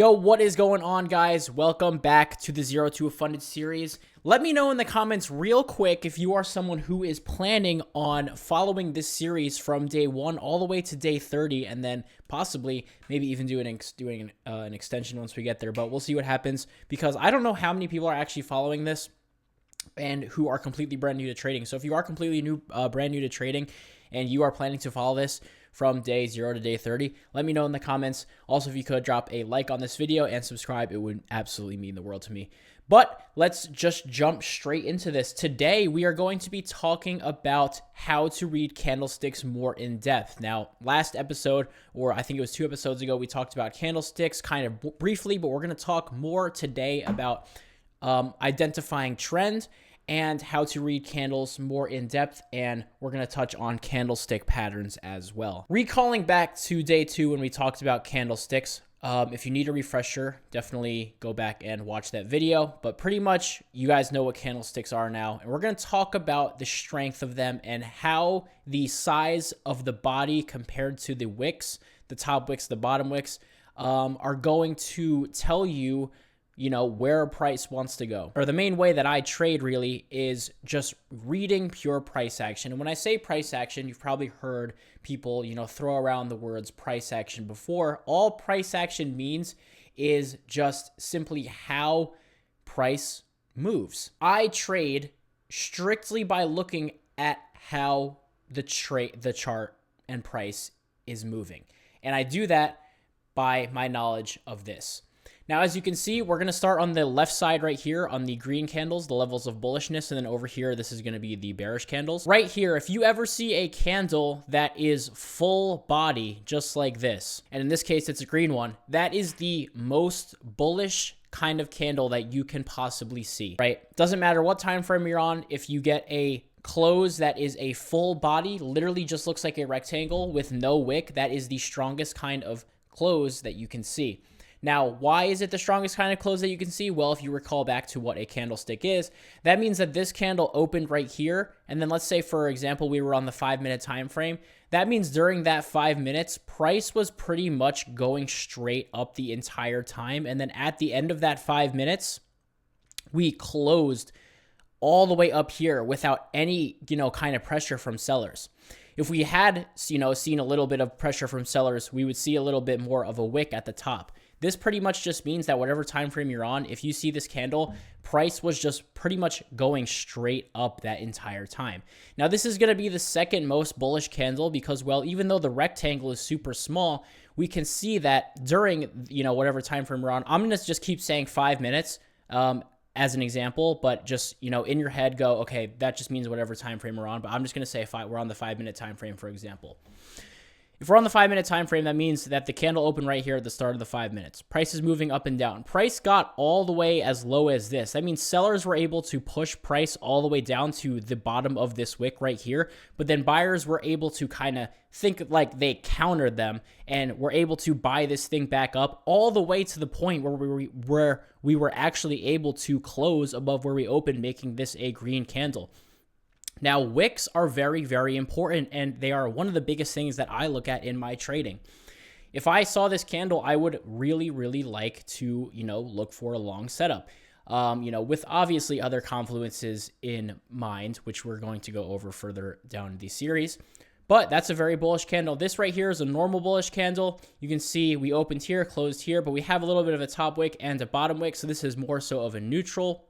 Yo, what is going on, guys? Welcome back to the Zero to a Funded series. Let me know in the comments real quick if you are someone who is planning on following this series from day 1 all the way to day 30, and then possibly maybe even doing an extension once we get there. But we'll see what happens, because I don't know how many people are actually following this and who are completely brand new to trading. So if you are completely brand new to trading and you are planning to follow this from day 0 to day 30, let me know in the comments. Also, if you could drop a like on this video and subscribe, it would absolutely mean the world to me. But let's just jump straight into this. Today, we are going to be talking about how to read candlesticks more in depth. Now, last episode, or I think it was 2 episodes ago, we talked about candlesticks kind of briefly, but we're going to talk more today about identifying trend and how to read candles more in depth, and we're going to touch on candlestick patterns as well. Recalling back to day 2 when we talked about candlesticks, if you need a refresher, definitely go back and watch that video, but pretty much you guys know what candlesticks are now, and we're going to talk about the strength of them and how the size of the body compared to the wicks, the top wicks, the bottom wicks, are going to tell you where a price wants to go. Or the main way that I trade really is just reading pure price action. And when I say price action, you've probably heard people, throw around the words price action before. All price action means is just simply how price moves. I trade strictly by looking at how the chart and price is moving. And I do that by my knowledge of this. Now, as you can see, we're going to start on the left side right here on the green candles, the levels of bullishness. And then over here, this is going to be the bearish candles. Right here, if you ever see a candle that is full body, just like this, and in this case, it's a green one, that is the most bullish kind of candle that you can possibly see, right? Doesn't matter what time frame you're on. If you get a close that is a full body, literally just looks like a rectangle with no wick, that is the strongest kind of close that you can see. Now, why is it the strongest kind of close that you can see? Well, if you recall back to what a candlestick is, that means that this candle opened right here. And then let's say, for example, we were on the 5-minute time frame. That means during that 5 minutes, price was pretty much going straight up the entire time. And then at the end of that 5 minutes, we closed all the way up here without any, kind of pressure from sellers. If we had, seen a little bit of pressure from sellers, we would see a little bit more of a wick at the top. This pretty much just means that whatever time frame you're on, if you see this candle, price was just pretty much going straight up that entire time. Now, this is going to be the second most bullish candle because, well, even though the rectangle is super small, we can see that during, whatever time frame we're on. I'm going to just keep saying 5 minutes as an example, but just, in your head go, okay, that just means whatever time frame we're on. But I'm just going to say we're on the 5-minute time frame, for example. If we're on the 5-minute time frame, that means that the candle opened right here at the start of the 5 minutes. Price is moving up and down. Price got all the way as low as this. That means sellers were able to push price all the way down to the bottom of this wick right here. But then buyers were able to kind of think like they countered them and were able to buy this thing back up all the way to the point where we were actually able to close above where we opened, making this a green candle. Now, wicks are very, very important, and they are one of the biggest things that I look at in my trading. If I saw this candle, I would really, really like to, look for a long setup, with obviously other confluences in mind, which we're going to go over further down the series. But that's a very bullish candle. This right here is a normal bullish candle. You can see we opened here, closed here, but we have a little bit of a top wick and a bottom wick, so this is more so of a neutral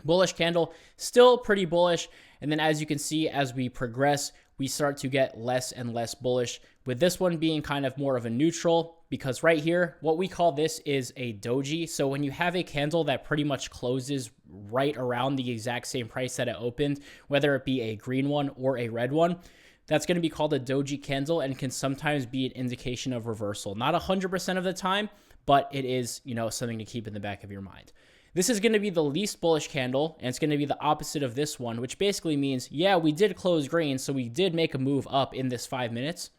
bullish candle, still pretty bullish. And then as you can see, as we progress, we start to get less and less bullish, with this one being kind of more of a neutral, because right here, what we call this is a doji. So when you have a candle that pretty much closes right around the exact same price that it opened, whether it be a green one or a red one, that's going to be called a doji candle and can sometimes be an indication of reversal. Not 100% of the time, but it is, something to keep in the back of your mind. This is going to be the least bullish candle, and it's going to be the opposite of this one, which basically means, yeah, we did close green, so we did make a move up in this 5 minutes,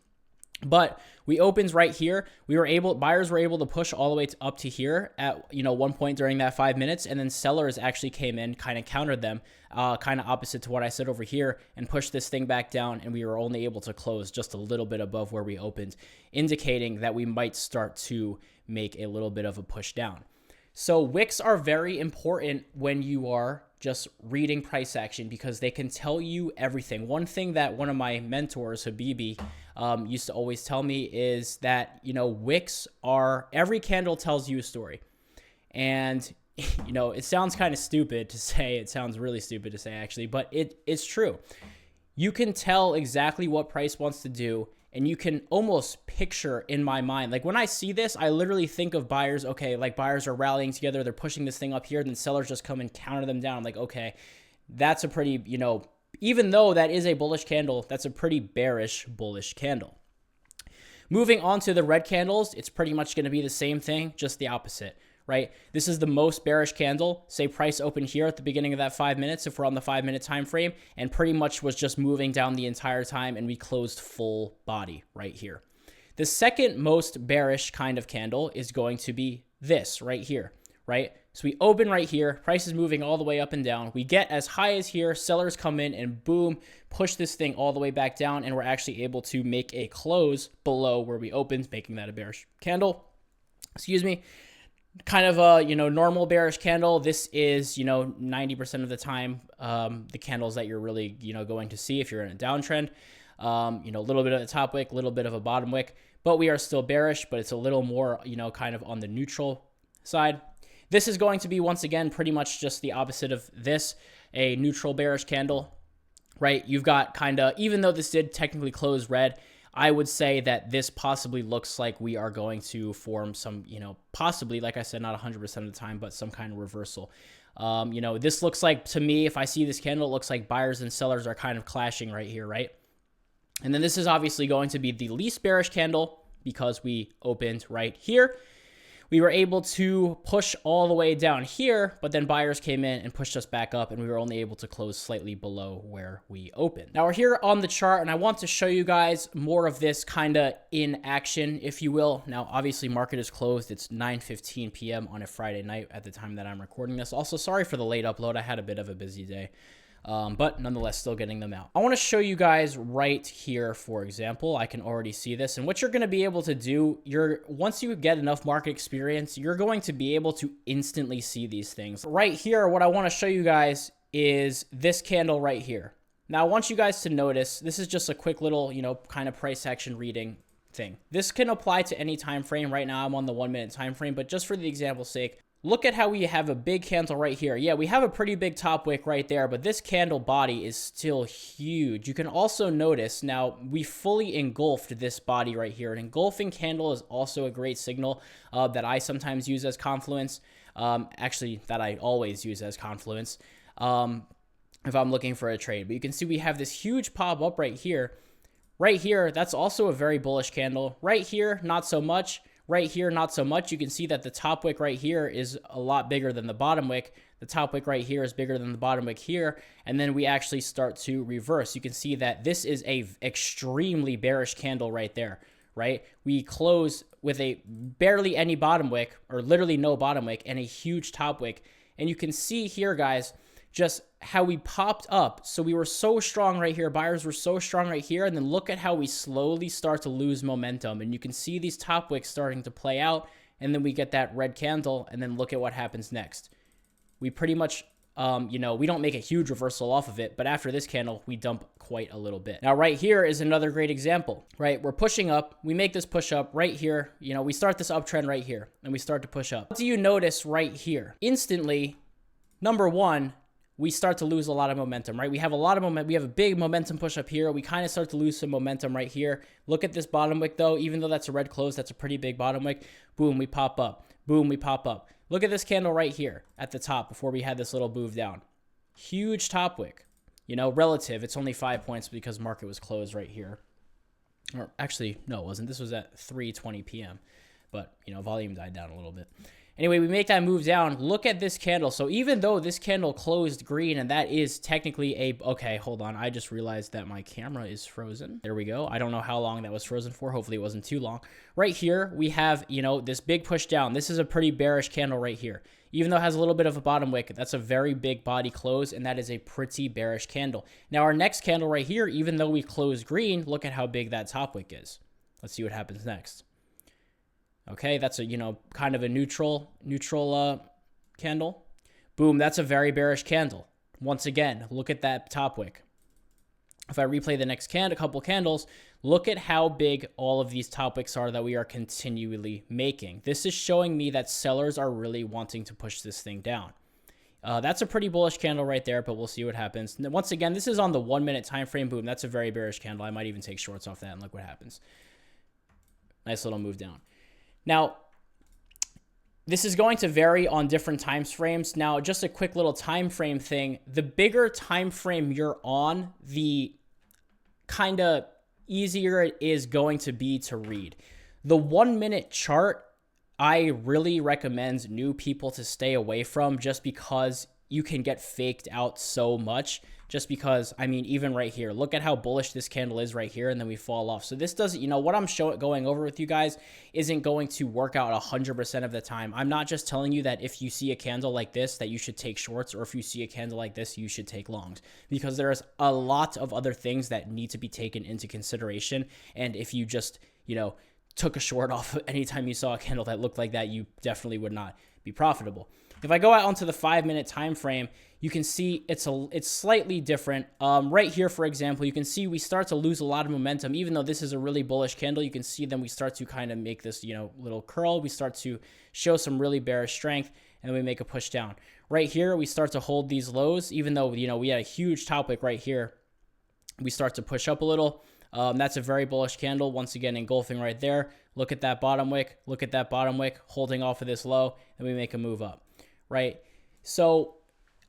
but we opened right here. Buyers were able to push all the way up to here at, one point during that 5 minutes, and then sellers actually came in, kind of countered them, kind of opposite to what I said over here, and pushed this thing back down, and we were only able to close just a little bit above where we opened, indicating that we might start to make a little bit of a push down. So wicks are very important when you are just reading price action because they can tell you everything. One thing that one of my mentors, Habibi, used to always tell me is that, you know, wicks are, every candle tells you a story. And, you know, it sounds kind of stupid to say, it sounds really stupid to say actually, but it's true. You can tell exactly what price wants to do, and you can almost picture in my mind, like when I see this, I literally think of buyers, okay, like buyers are rallying together, they're pushing this thing up here, then sellers just come and counter them down. I'm like, okay, that's a pretty, you know, even though that is a bullish candle, that's a pretty bearish bullish candle. Moving on to the red candles, it's pretty much going to be the same thing, just the opposite, right? This is the most bearish candle. Say price opened here at the beginning of that 5 minutes, if we're on the 5 minute time frame, and pretty much was just moving down the entire time, and we closed full body right here. The second most bearish kind of candle is going to be this right here, right? So we open right here, price is moving all the way up and down. We get as high as here, sellers come in and boom, push this thing all the way back down, and we're actually able to make a close below where we opened, making that a bearish candle. Excuse me. Kind of a, you know, normal bearish candle. This is, you know, 90% of the time, the candles that you're really, you know, going to see if you're in a downtrend. You know, a little bit of a top wick, a little bit of a bottom wick, but we are still bearish, but it's a little more, you know, kind of on the neutral side. This is going to be, once again, pretty much just the opposite of this, a neutral bearish candle, right? You've got kind of, even though this did technically close red, I would say that this possibly looks like we are going to form some, you know, possibly, like I said, not 100% of the time, but some kind of reversal. You know, this looks like, to me, if I see this candle, it looks like buyers and sellers are kind of clashing right here, right? And then this is obviously going to be the least bearish candle because we opened right here. We were able to push all the way down here, but then buyers came in and pushed us back up, and we were only able to close slightly below where we opened. Now we're here on the chart, and I want to show you guys more of this kind of in action, if you will. Now, obviously, market is closed. It's 9:15 p.m. on a Friday night at the time that I'm recording this. Also, sorry for the late upload. I had a bit of a busy day. But nonetheless, still getting them out. I want to show you guys right here, for example. I can already see this. And what you're going to be able to do, once you get enough market experience, you're going to be able to instantly see these things. Right here, what I want to show you guys is this candle right here. Now, I want you guys to notice, this is just a quick little, you know, kind of price action reading thing. This can apply to any time frame. Right now, I'm on the 1 minute time frame, but just for the example's sake, look at how we have a big candle right here. Yeah, we have a pretty big top wick right there, but this candle body is still huge. You can also notice now we fully engulfed this body right here. An engulfing candle is also a great signal that I sometimes use as confluence. Actually, that I always use as confluence if I'm looking for a trade. But you can see we have this huge pop up right here. Right here, that's also a very bullish candle. Right here, not so much. Right here, not so much. You can see that the top wick right here is a lot bigger than the bottom wick. The top wick right here is bigger than the bottom wick here. And then we actually start to reverse. You can see that this is a extremely bearish candle right there, right? We close with a barely any bottom wick, or literally no bottom wick, and a huge top wick. And you can see here, guys, just how we popped up. So we were so strong right here. Buyers were so strong right here. And then look at how we slowly start to lose momentum. And you can see these top wicks starting to play out. And then we get that red candle. And then look at what happens next. We pretty much, you know, we don't make a huge reversal off of it. But after this candle, we dump quite a little bit. Now, right here is another great example, right? We're pushing up. We make this push up right here. You know, we start this uptrend right here. And we start to push up. What do you notice right here? Instantly, number one, we start to lose a lot of momentum, right? We have a lot of momentum. We have a big momentum push up here. We kind of start to lose some momentum right here. Look at this bottom wick though. Even though that's a red close, that's a pretty big bottom wick. Boom, we pop up. Boom, we pop up. Look at this candle right here at the top before we had this little move down. Huge top wick. You know, relative. It's only 5 points because market was closed right here. Or actually, no, it wasn't. This was at 3:20 p.m. But, you know, volume died down a little bit. Anyway, we make that move down. Look at this candle. So even though this candle closed green, and that is technically a... Okay, hold on. I just realized that my camera is frozen. There we go. I don't know how long that was frozen for. Hopefully it wasn't too long. Right here, we have, you know, this big push down. This is a pretty bearish candle right here. Even though it has a little bit of a bottom wick, that's a very big body close, and that is a pretty bearish candle. Now, our next candle right here, even though we closed green, look at how big that top wick is. Let's see what happens next. Okay, that's a, kind of a neutral candle. Boom, that's a very bearish candle. Once again, look at that top wick. If I replay the next couple candles, look at how big all of these top wicks are that we are continually making. This is showing me that sellers are really wanting to push this thing down. That's a pretty bullish candle right there, but we'll see what happens. And once again, this is on the 1 minute time frame. Boom, that's a very bearish candle. I might even take shorts off that and look what happens. Nice little move down. Now, this is going to vary on different time frames. Now, just a quick little time frame thing. The bigger time frame you're on, the kind of easier it is going to be to read. The 1 minute chart, I really recommend new people to stay away from, just because you can get faked out so much. Just because, I mean, even right here, look at how bullish this candle is right here, and then we fall off. So this doesn't, what I'm going over with you guys isn't going to work out 100% of the time. I'm not just telling you that if you see a candle like this, that you should take shorts, or if you see a candle like this, you should take longs, because there's a lot of other things that need to be taken into consideration. And if you just, took a short off anytime you saw a candle that looked like that, you definitely would not be profitable. If I go out onto the 5 minute time frame, you can see it's slightly different. Right here, for example, you can see we start to lose a lot of momentum. Even though this is a really bullish candle, you can see then we start to kind of make this, little curl. We start to show some really bearish strength, and then we make a push down. Right here, we start to hold these lows. Even though, we had a huge top wick right here, we start to push up a little. That's a very bullish candle. Once again, engulfing right there. Look at that bottom wick. Look at that bottom wick, holding off of this low, and we make a move up, right? So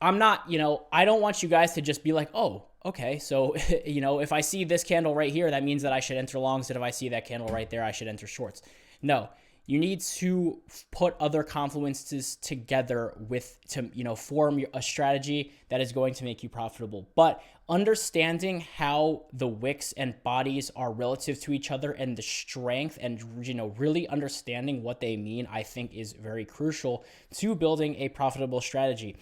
I'm not, I don't want you guys to just be like, oh, okay, so, if I see this candle right here, that means that I should enter longs, and if I see that candle right there, I should enter shorts. No, you need to put other confluences together to form a strategy that is going to make you profitable. But understanding how the wicks and bodies are relative to each other, and the strength, and really understanding what they mean, I think is very crucial to building a profitable strategy.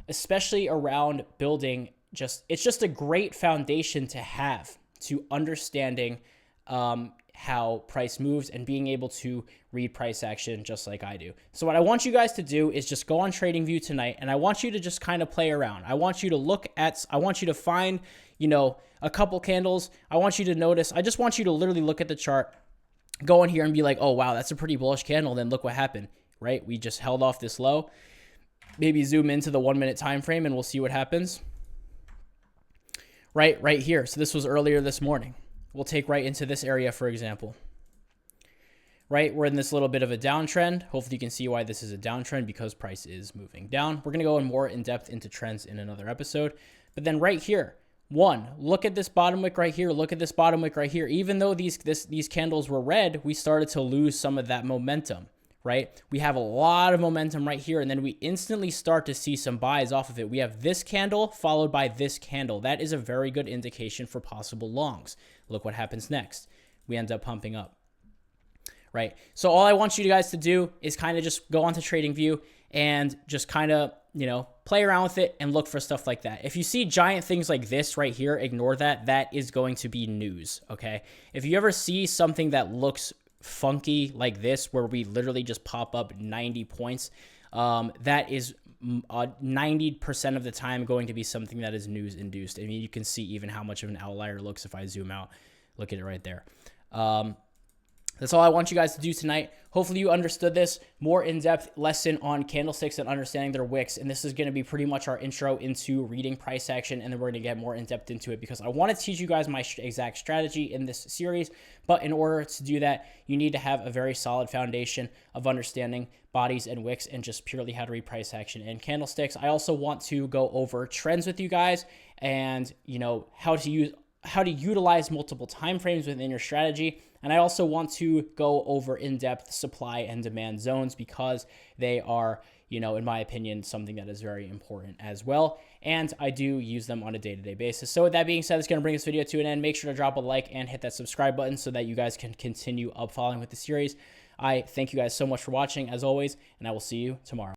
Especially around building, it's just a great foundation to have, to understanding how price moves and being able to read price action just like I do. So what I want you guys to do is just go on TradingView tonight, and I want you to just kind of play around. I want you to find, a couple candles. I want you to notice. I just want you to literally look at the chart, go in here and be like, oh, wow, that's a pretty bullish candle. Then look what happened, right? We just held off this low. Maybe zoom into the 1 minute time frame, and we'll see what happens. Right here. So this was earlier this morning. We'll take right into this area, for example. Right, we're in this little bit of a downtrend. Hopefully you can see why this is a downtrend, because price is moving down. We're going to go more in depth into trends in another episode. But then right here, look at this bottom wick right here. Look at this bottom wick right here. Even though these candles were red, we started to lose some of that momentum. Right? We have a lot of momentum right here, and then we instantly start to see some buys off of it. We have this candle followed by this candle. That is a very good indication for possible longs. Look what happens next. We end up pumping up. Right? So all I want you guys to do is kind of just go onto TradingView and just kind of, play around with it and look for stuff like that. If you see giant things like this right here, ignore that. That is going to be news, okay? If you ever see something that looks funky like this, where we literally just pop up 90 points, that is 90% of the time going to be something that is news induced. I mean, you can see even how much of an outlier looks if I zoom out. Look at it right there. That's all I want you guys to do tonight. Hopefully you understood this more in-depth lesson on candlesticks and understanding their wicks. And this is going to be pretty much our intro into reading price action. And then we're going to get more in-depth into it, because I want to teach you guys my exact strategy in this series. But in order to do that, you need to have a very solid foundation of understanding bodies and wicks, and just purely how to read price action and candlesticks. I also want to go over trends with you guys, and how to utilize multiple time frames within your strategy. And I also want to go over in-depth supply and demand zones, because they are, in my opinion, something that is very important as well. And I do use them on a day-to-day basis. So with that being said, it's going to bring this video to an end. Make sure to drop a like and hit that subscribe button so that you guys can continue up following with the series. I thank you guys so much for watching, as always, and I will see you tomorrow.